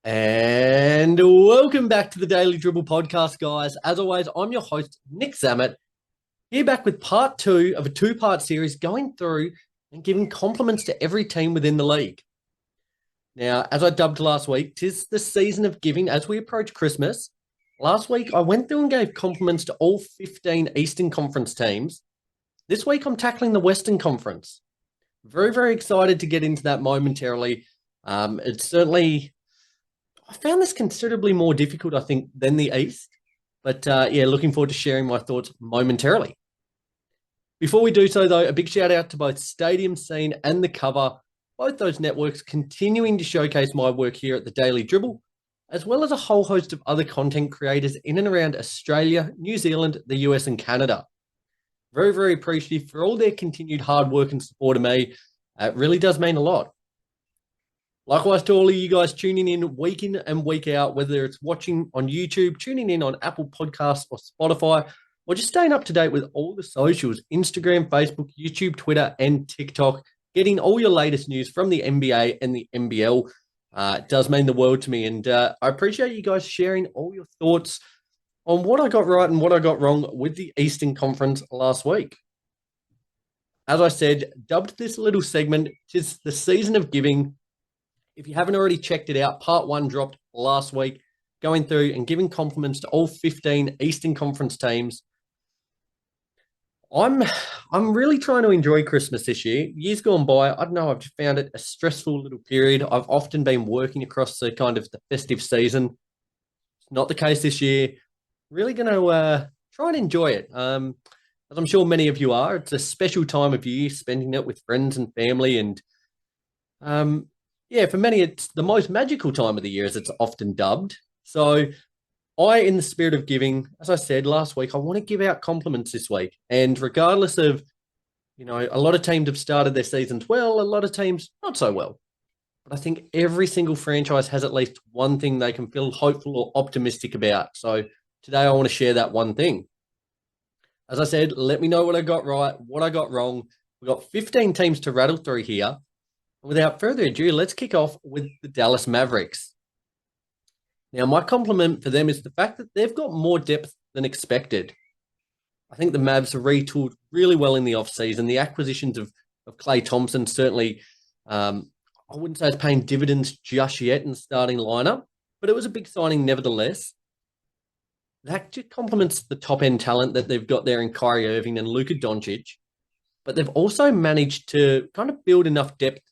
And welcome back to the Daily Dribble Podcast, guys. As always, I'm your host, Nick Zammit, here back with part two of a two-part series going through and giving compliments to every team within the league. Now, as I dubbed last week, 'tis the season of giving as we approach Christmas. Last week, I went through and gave compliments to all 15 Eastern Conference teams. This week, I'm tackling the Western Conference. Very, very excited to get into that momentarily. I found this considerably more difficult, I think, than the East. But looking forward to sharing my thoughts momentarily. Before we do so, though, a big shout out to both Stadium Scene and The Cover, both those networks continuing to showcase my work here at the Daily Dribble, as well as a whole host of other content creators in and around Australia, New Zealand, the US, and Canada. Very, very appreciative for all their continued hard work and support of me. It really does mean a lot. Likewise to all of you guys tuning in and week out, whether it's watching on YouTube, tuning in on Apple Podcasts or Spotify, or just staying up to date with all the socials, Instagram, Facebook, YouTube, Twitter, and TikTok, getting all your latest news from the NBA and the NBL. It does mean the world to me, and I appreciate you guys sharing all your thoughts on what I got right and what I got wrong with the Eastern Conference last week. As I said, dubbed this little segment, "'Tis the season of giving." If you haven't already checked it out, part one dropped last week, going through and giving compliments to all 15 Eastern Conference teams. I'm really trying to enjoy Christmas this year. Years gone by, I don't know, I've just found it a stressful little period. I've often been working across the kind of the festive season. It's not the case this year. Really going to try and enjoy it. As I'm sure many of you are, it's a special time of year, spending it with friends and family, and for many, it's the most magical time of the year, as it's often dubbed. So in the spirit of giving, as I said last week, I want to give out compliments this week. And regardless of, a lot of teams have started their seasons well, a lot of teams not so well. But I think every single franchise has at least one thing they can feel hopeful or optimistic about. So today I want to share that one thing. As I said, let me know what I got right, what I got wrong. We've got 15 teams to rattle through here. Without further ado, let's kick off with the Dallas Mavericks. Now, my compliment for them is the fact that they've got more depth than expected. I think the Mavs have retooled really well in the offseason. The acquisitions of Klay Thompson certainly, I wouldn't say it's paying dividends just yet in the starting lineup, but it was a big signing nevertheless. That just complements the top-end talent that they've got there in Kyrie Irving and Luka Doncic, but they've also managed to kind of build enough depth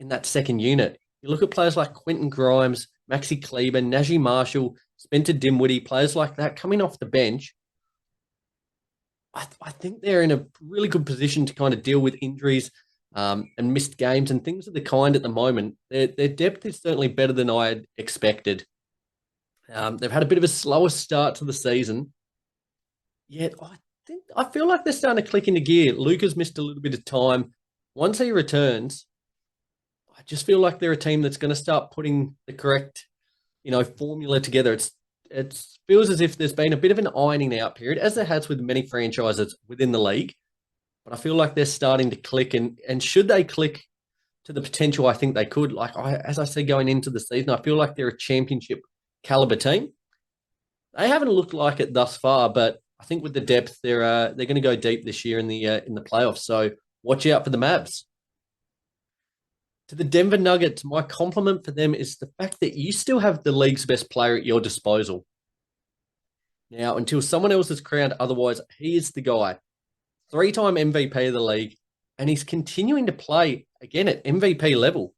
in that second unit. You look at players like Quentin Grimes, Maxi Kleber, Najee Marshall, Spencer Dinwiddie, players like that coming off the bench. I think they're in a really good position to kind of deal with injuries and missed games and things of the kind at the moment. Their depth is certainly better than I had expected. They've had a bit of a slower start to the season, yet I feel like they're starting to click into gear. Luka's missed a little bit of time. Once he returns, I just feel like they're a team that's going to start putting the correct, formula together. It feels as if there's been a bit of an ironing out period, as there has with many franchises within the league. But I feel like they're starting to click, and should they click to the potential I think they could, as I said, going into the season, I feel like they're a championship caliber team. They haven't looked like it thus far, but I think with the depth, they're going to go deep this year in the playoffs. So watch out for the Mavs. To the Denver Nuggets, my compliment for them is the fact that you still have the league's best player at your disposal. Now, until someone else is crowned otherwise, he is the guy. 3-time MVP of the league, and he's continuing to play, again, at MVP level.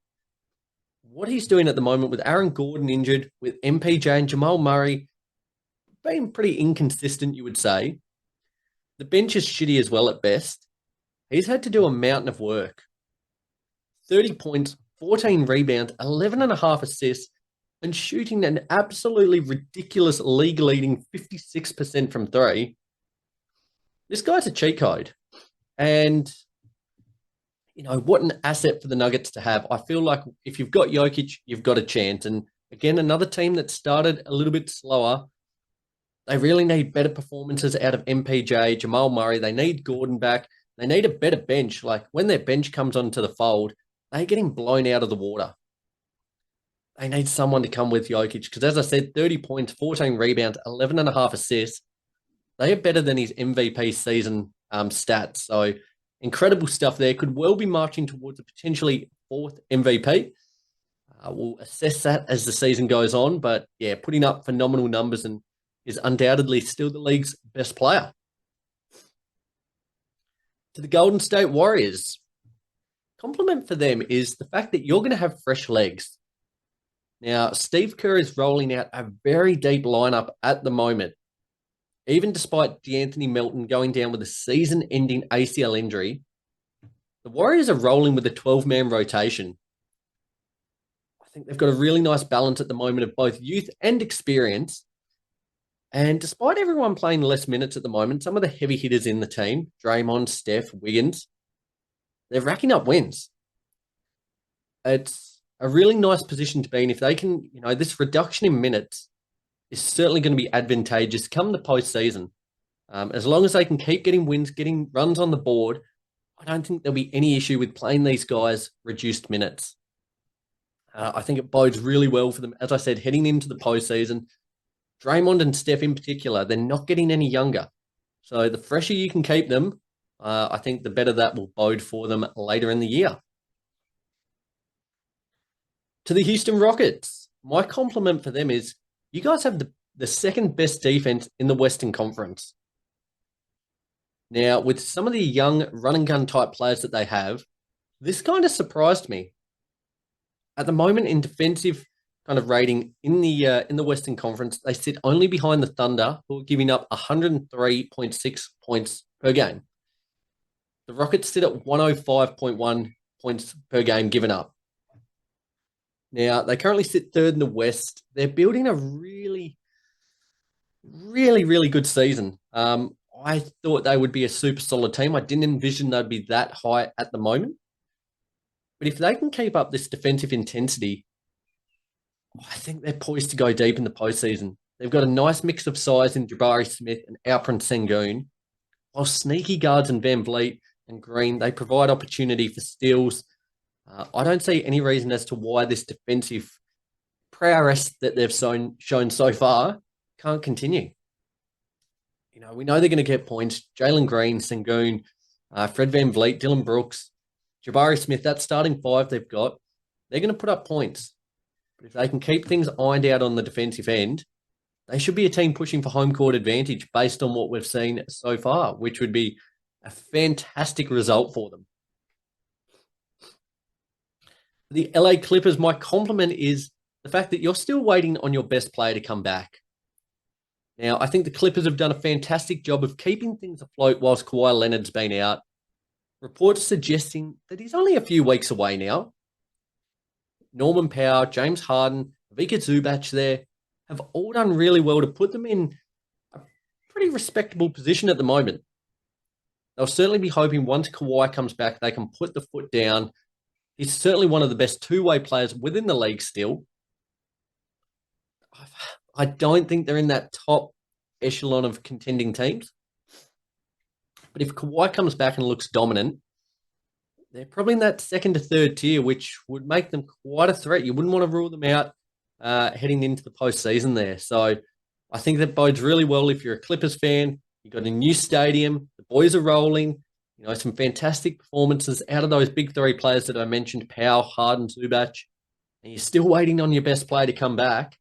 What he's doing at the moment with Aaron Gordon injured, with MPJ and Jamal Murray being pretty inconsistent, you would say. The bench is shitty as well at best. He's had to do a mountain of work. 30 points, 14 rebounds, 11.5 assists, and shooting an absolutely ridiculous league-leading 56% from three. This guy's a cheat code. And, what an asset for the Nuggets to have. I feel like if you've got Jokic, you've got a chance. And, again, another team that started a little bit slower. They really need better performances out of MPJ, Jamal Murray. They need Gordon back. They need a better bench. Like, when their bench comes onto the fold, they're getting blown out of the water. they need someone to come with Jokic because, as I said, 30 points, 14 rebounds, 11 and a half assists. They are better than his MVP season stats. So incredible stuff there. Could well be marching towards a potentially fourth MVP. We'll assess that as the season goes on. But yeah, putting up phenomenal numbers and is undoubtedly still the league's best player. To the Golden State Warriors, compliment for them is the fact that you're going to have fresh legs. Now, Steve Kerr is rolling out a very deep lineup at the moment. Even despite DeAnthony Melton going down with a season-ending ACL injury, the Warriors are rolling with a 12-man rotation. I think they've got a really nice balance at the moment of both youth and experience. And despite everyone playing less minutes at the moment, some of the heavy hitters in the team, Draymond, Steph, Wiggins, they're racking up wins. It's a really nice position to be in if they can, this reduction in minutes is certainly going to be advantageous come the postseason. As long as they can keep getting wins, getting runs on the board, I don't think there'll be any issue with playing these guys reduced minutes. I think it bodes really well for them. As I said, heading into the postseason, Draymond and Steph in particular, they're not getting any younger. So the fresher you can keep them, I think the better that will bode for them later in the year. To the Houston Rockets, my compliment for them is you guys have the second best defense in the Western Conference. Now, with some of the young run-and-gun type players that they have, this kind of surprised me. At the moment, in defensive kind of rating in the Western Conference, they sit only behind the Thunder, who are giving up 103.6 points per game. The Rockets sit at 105.1 points per game given up. Now, they currently sit third in the West. They're building a really, really, really good season. I thought they would be a super solid team. I didn't envision they'd be that high at the moment. But if they can keep up this defensive intensity, I think they're poised to go deep in the postseason. They've got a nice mix of size in Jabari Smith and Alperen Sengun. While sneaky guards in Van Vliet and Green, they provide opportunity for steals. I don't see any reason as to why this defensive prowess that they've shown so far can't continue. We know they're going to get points. Jalen Green, Sengun, Fred Van Vliet, Dylan Brooks, Jabari Smith, that starting five they've got, they're going to put up points. But if they can keep things ironed out on the defensive end, they should be a team pushing for home court advantage based on what we've seen so far, which would be a fantastic result for them. The LA Clippers, my compliment is the fact that you're still waiting on your best player to come back. Now, I think the Clippers have done a fantastic job of keeping things afloat whilst Kawhi Leonard's been out. Reports suggesting that he's only a few weeks away now. Norman Powell, James Harden, Ivica Zubac there have all done really well to put them in a pretty respectable position at the moment. They'll certainly be hoping once Kawhi comes back, they can put the foot down. He's certainly one of the best two-way players within the league still. I don't think they're in that top echelon of contending teams. But if Kawhi comes back and looks dominant, they're probably in that second to third tier, which would make them quite a threat. You wouldn't want to rule them out heading into the postseason there. So I think that bodes really well if you're a Clippers fan. You've got a new stadium. The boys are rolling. Some fantastic performances out of those big three players that I mentioned, Powell, Harden, Zubac, and you're still waiting on your best player to come back.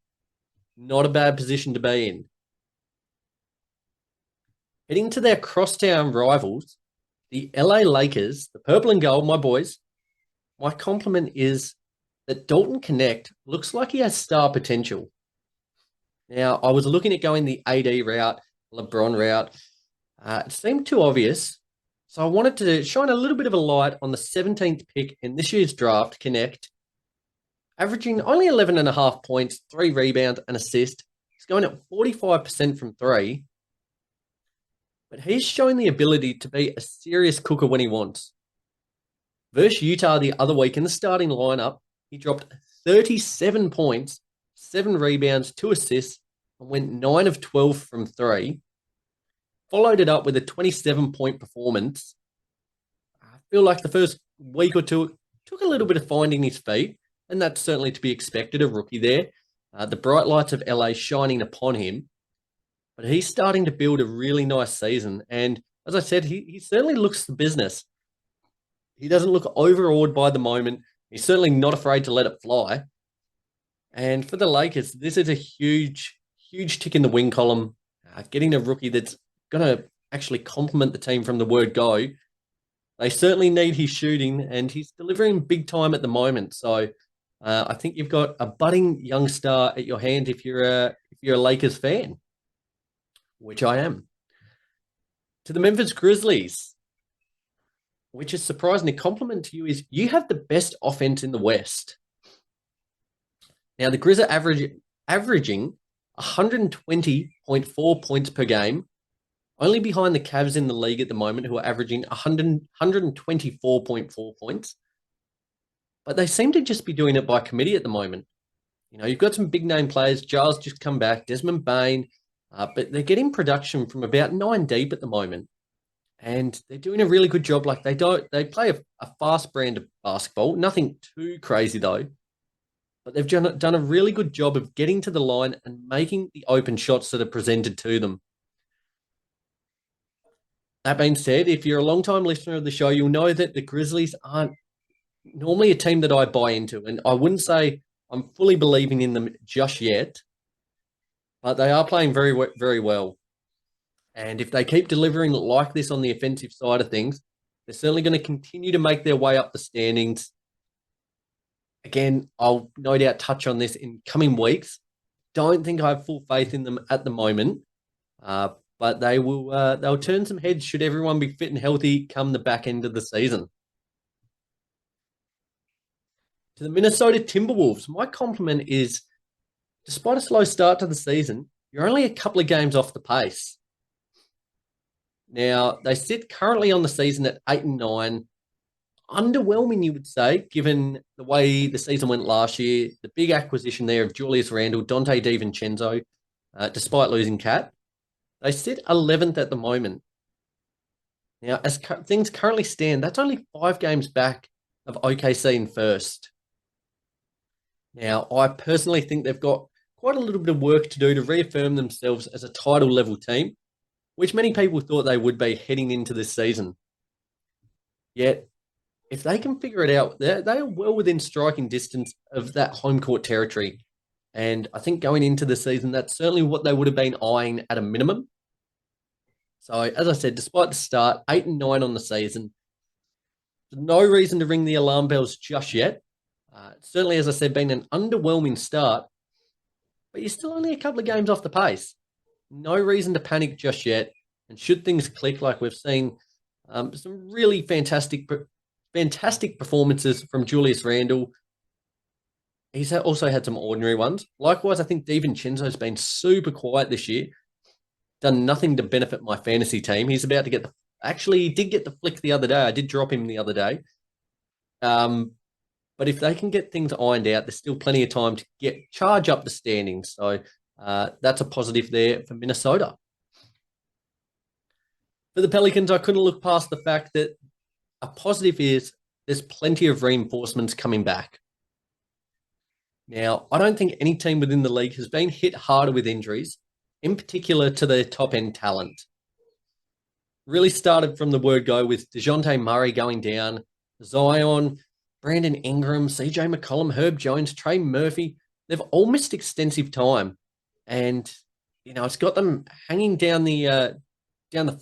Not a bad position to be in. Heading to their crosstown rivals, the LA Lakers, the purple and gold, my boys, my compliment is that Dalton Connect looks like he has star potential. Now, I was looking at going the AD route, LeBron route. It seemed too obvious. So I wanted to shine a little bit of a light on the 17th pick in this year's draft, Connect, averaging only 11.5 points, 3 rebounds, and assist. He's going at 45% from three. But he's showing the ability to be a serious cooker when he wants. Versus Utah the other week in the starting lineup, he dropped 37 points, 7 rebounds, 2 assists, and went 9 of 12 from three. Followed it up with a 27-point performance. I feel like the first week or two took a little bit of finding his feet, and that's certainly to be expected, a rookie there. The bright lights of LA shining upon him, but he's starting to build a really nice season. And as I said, he certainly looks the business. He doesn't look overawed by the moment. He's certainly not afraid to let it fly. And for the Lakers, this is a huge, huge tick in the win column. Getting a rookie that's going to actually complement the team from the word go. They certainly need his shooting, and he's delivering big time at the moment. So I think you've got a budding young star at your hand if you're a Lakers fan, which I am. To the Memphis Grizzlies, which is surprising. A compliment to you is you have the best offense in the West. Now, the Grizz are averaging 120.4 points per game, only behind the Cavs in the league at the moment, who are averaging 124.4 points. But they seem to just be doing it by committee at the moment. You know, you've got some big name players. Giles just come back, Desmond Bain, but they're getting production from about 9 deep at the moment. And they're doing a really good job. Like they play a fast brand of basketball, nothing too crazy though. But they've done a really good job of getting to the line and making the open shots that are presented to them. That being said, if you're a long-time listener of the show, you'll know that the Grizzlies aren't normally a team that I buy into. And I wouldn't say I'm fully believing in them just yet, but they are playing very, very well. And if they keep delivering like this on the offensive side of things, they're certainly going to continue to make their way up the standings. Again, I'll no doubt touch on this in coming weeks. Don't think I have full faith in them at the moment, but they'll turn some heads should everyone be fit and healthy come the back end of the season. To the Minnesota Timberwolves, my compliment is, despite a slow start to the season, you're only a couple of games off the pace. Now, they sit currently on the season at 8-9. Underwhelming, you would say, given the way the season went last year, the big acquisition there of Julius Randle, Dante DiVincenzo, despite losing Cat. They sit 11th at the moment. Now, as things currently stand, that's only 5 games back of OKC in first. Now, I personally think they've got quite a little bit of work to do to reaffirm themselves as a title-level team, which many people thought they would be heading into this season. Yet, if they can figure it out, they are well within striking distance of that home court territory. And I think going into the season, that's certainly what they would have been eyeing at a minimum. So, as I said, despite the start, 8-9 on the season, no reason to ring the alarm bells just yet. Certainly, as I said, been an underwhelming start, but you're still only a couple of games off the pace. No reason to panic just yet. And should things click like we've seen, some really fantastic performances from Julius Randle. He's also had some ordinary ones. Likewise, I think DiVincenzo's been super quiet this year. Done nothing to benefit my fantasy team. He's about to get he did get the flick the other day. I did drop him the other day. But if they can get things ironed out, there's still plenty of time to charge up the standings. So that's a positive there for Minnesota. For the Pelicans, I couldn't look past the fact that a positive is there's plenty of reinforcements coming back. Now, I don't think any team within the league has been hit harder with injuries, in particular to their top-end talent. Really started from the word go with DeJounte Murray going down, Zion, Brandon Ingram, CJ McCollum, Herb Jones, Trey Murphy. They've all missed extensive time. And, it's got them hanging down the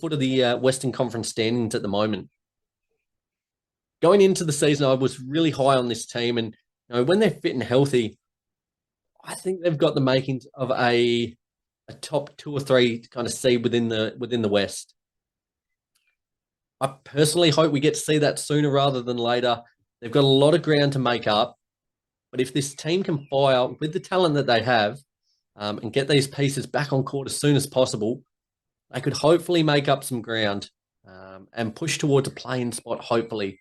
foot of the Western Conference standings at the moment. Going into the season, I was really high on this team. And when they're fit and healthy, I think they've got the makings of a top 2 or 3 kind of seed within the West. I personally hope we get to see that sooner rather than later. They've got a lot of ground to make up. But if this team can fire with the talent that they have and get these pieces back on court as soon as possible, they could hopefully make up some ground and push towards a play-in spot, hopefully.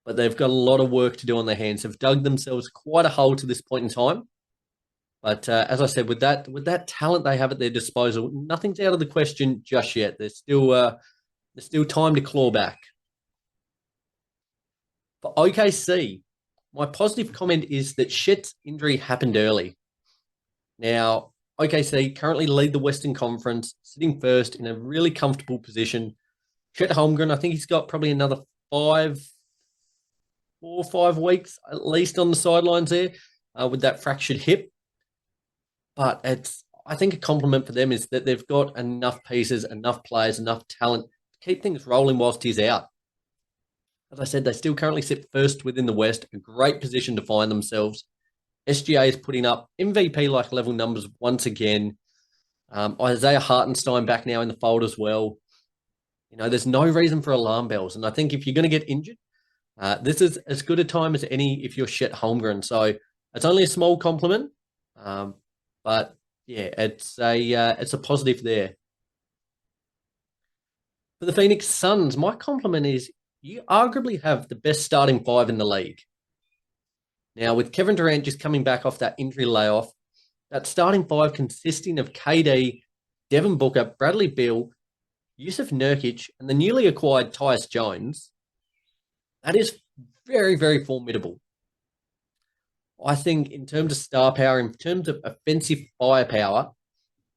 But they've got a lot of work to do on their hands. They've dug themselves quite a hole to this point in time. But as I said, with that talent they have at their disposal, nothing's out of the question just yet. There's still time to claw back. For OKC, My positive comment is that Shet's injury happened early. Now, OKC currently lead the Western Conference, sitting first in a really comfortable position. Chet Holmgren, I think he's got probably another 4 or 5 weeks at least on the sidelines there with that fractured hip. But I think a compliment for them is that they've got enough pieces, enough players, enough talent to keep things rolling whilst he's out. As I said, they still currently sit first within the West, a great position to find themselves. SGA is putting up MVP-like level numbers once again. Isaiah Hartenstein back now in the fold as well. There's no reason for alarm bells. And I think if you're going to get injured, this is as good a time as any if you're Chet Holmgren. So it's only a small compliment, but yeah, it's a positive there. For the Phoenix Suns, my compliment is you arguably have the best starting 5 in the league. Now, with Kevin Durant just coming back off that injury layoff, that starting 5 consisting of KD, Devin Booker, Bradley Beal, Yusuf Nurkic, and the newly acquired Tyus Jones, that is very, very formidable. I think in terms of star power, in terms of offensive firepower,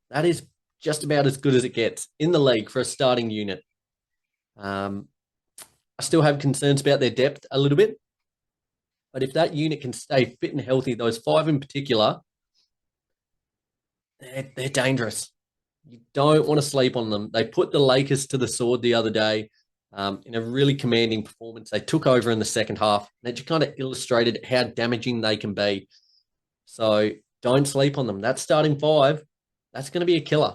that is just about as good as it gets in the league for a starting unit. I still have concerns about their depth a little bit, but if that unit can stay fit and healthy, those 5 in particular, they're dangerous. You don't want to sleep on them. They put the Lakers to the sword the other day in a really commanding performance. They took over in the second half. And it just kind of illustrated how damaging they can be. So don't sleep on them. That starting 5, that's going to be a killer.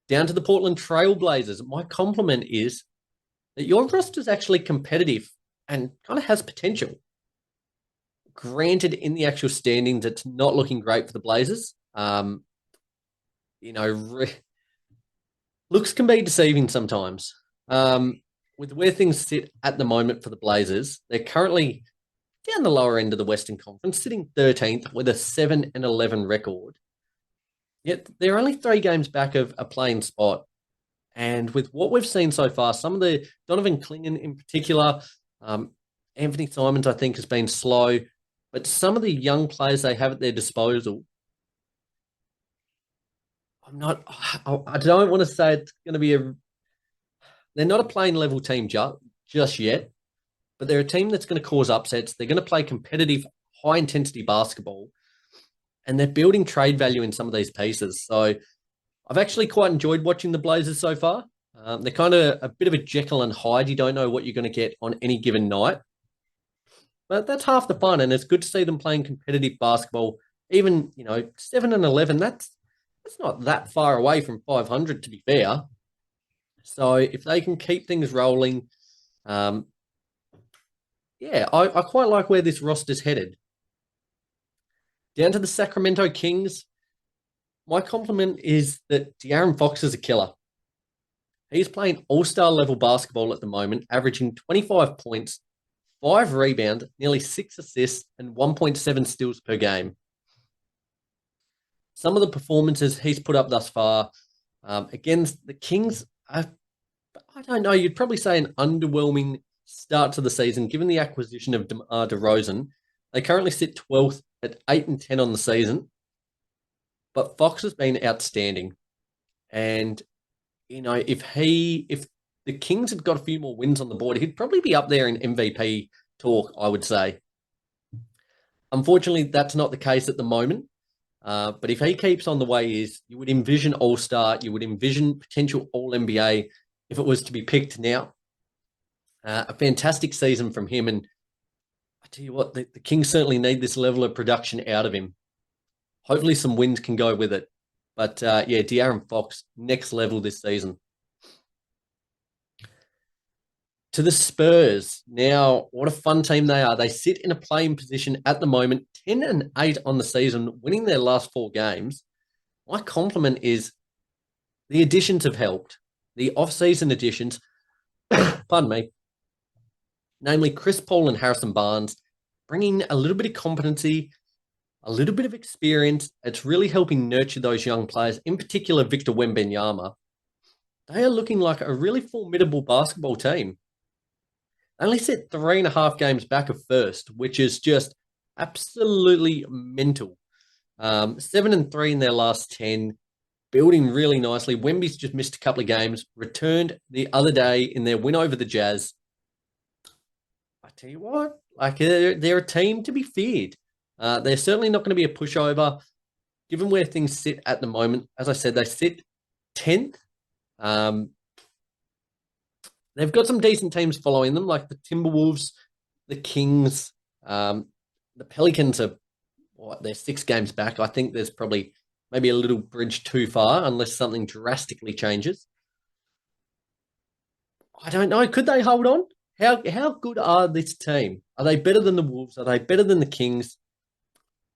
Down to the Portland Trail Blazers. My compliment is that your roster is actually competitive and kind of has potential. Granted, in the actual standings, it's not looking great for the Blazers. Looks can be deceiving sometimes. With where things sit at the moment for the Blazers, they're currently down the lower end of the Western Conference, sitting 13th with a 7-11 record. Yet they're only 3 games back of a playing spot. And with what we've seen so far, some of the Donovan Clingan in particular, Anthony Simons, I think, has been slow. But some of the young players they have at their disposal, I don't want to say it's going to be they're not a playing level team just yet, but they're a team that's going to cause upsets. They're going to play competitive, high intensity basketball, and they're building trade value in some of these pieces. So I've actually quite enjoyed watching the Blazers so far. They're kind of a bit of a Jekyll and Hyde. You don't know what you're going to get on any given night. But that's half the fun, and it's good to see them playing competitive basketball. Even, 7-11, that's not that far away from 500, to be fair. So if they can keep things rolling, I quite like where this roster's headed. Down to the Sacramento Kings, my compliment is that De'Aaron Fox is a killer. He's playing all-star level basketball at the moment, averaging 25 points, 5 rebounds, nearly 6 assists, and 1.7 steals per game. Some of the performances he's put up thus far against the Kings, I don't know, you'd probably say an underwhelming start to the season, given the acquisition of DeMar DeRozan. They currently sit 12th at 8-10 on the season, but Fox has been outstanding. And, if the Kings had got a few more wins on the board, he'd probably be up there in MVP talk, I would say. Unfortunately, that's not the case at the moment. But if he keeps on the way he is, you would envision All-Star, you would envision potential All-NBA if it was to be picked now. A fantastic season from him. And I tell you what, the Kings certainly need this level of production out of him. Hopefully some wins can go with it. But De'Aaron Fox, next level this season. To the Spurs. Now, what a fun team they are. They sit in a playing position at the moment, 10-8 on the season, winning their last 4 games. My compliment is the additions have helped. The off-season additions, pardon me, namely Chris Paul and Harrison Barnes, bringing a little bit of competency, a little bit of experience. It's really helping nurture those young players, in particular Victor Wembanyama. They are looking like a really formidable basketball team. They only sit 3.5 games back of first, which is just absolutely mental. 7-3 in their last 10, building really nicely. Wemby's just missed a couple of games, returned the other day in their win over the Jazz. I tell you what, like they're a team to be feared. They're certainly not going to be a pushover, given where things sit at the moment. As I said, they sit 10th. They've got some decent teams following them, like the Timberwolves, the Kings. The Pelicans are, they're 6 games back. I think there's probably maybe a little bridge too far unless something drastically changes. I don't know. Could they hold on? How good are this team? Are they better than the Wolves? Are they better than the Kings?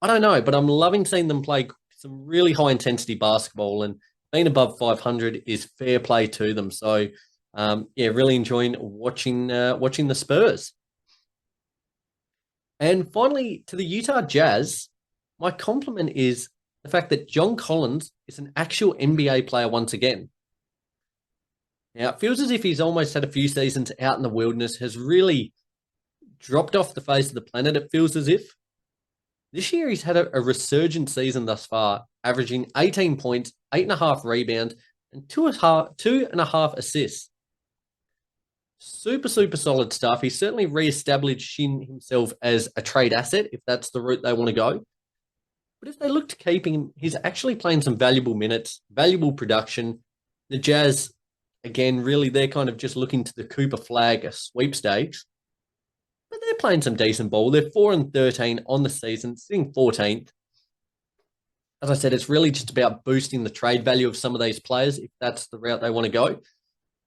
I don't know, but I'm loving seeing them play some really high-intensity basketball, and being above 500 is fair play to them. So, really enjoying watching the Spurs. And finally, to the Utah Jazz, my compliment is the fact that John Collins is an actual NBA player once again. Now, it feels as if he's almost had a few seasons out in the wilderness, has really dropped off the face of the planet, it feels as if. This year, he's had a resurgent season thus far, averaging 18 points, 8.5 rebounds, and 2.5 assists. Super, super solid stuff. He's certainly re-establishing himself as a trade asset, if that's the route they want to go. But if they look to keep him, he's actually playing some valuable minutes, valuable production. The Jazz, again, really, they're kind of just looking to the Cooper flag, a sweepstakes. But they're playing some decent ball. They're 4-13 on the season, sitting 14th. As I said, it's really just about boosting the trade value of some of these players, if that's the route they want to go.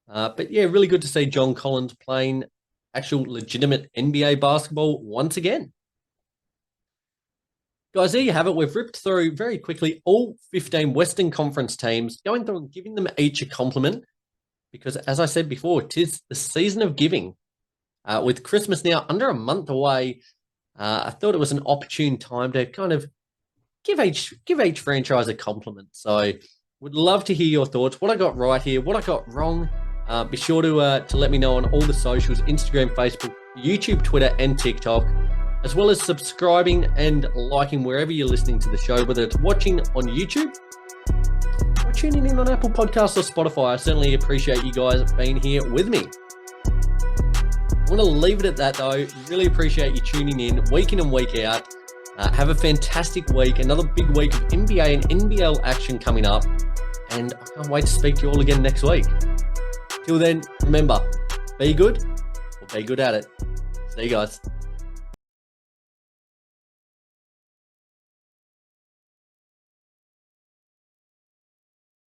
But yeah, really good to see John Collins playing actual legitimate NBA basketball once again. Guys, there you have it. We've ripped through very quickly all 15 Western Conference teams, going through and giving them each a compliment. Because as I said before, 'tis the season of giving. With Christmas now under a month away, I thought it was an opportune time to kind of give each franchise a compliment. So would love to hear your thoughts, what I got right here, what I got wrong. Be sure to let me know on all the socials, Instagram, Facebook, YouTube, Twitter, and TikTok, as well as subscribing and liking wherever you're listening to the show, whether it's watching on YouTube or tuning in on Apple Podcasts or Spotify. I certainly appreciate you guys being here with me. I want to leave it at that, though. Really appreciate you tuning in week and week out. Have a fantastic week. Another big week of NBA and NBL action coming up. And I can't wait to speak to you all again next week. Till then, remember, be good or be good at it. See you guys.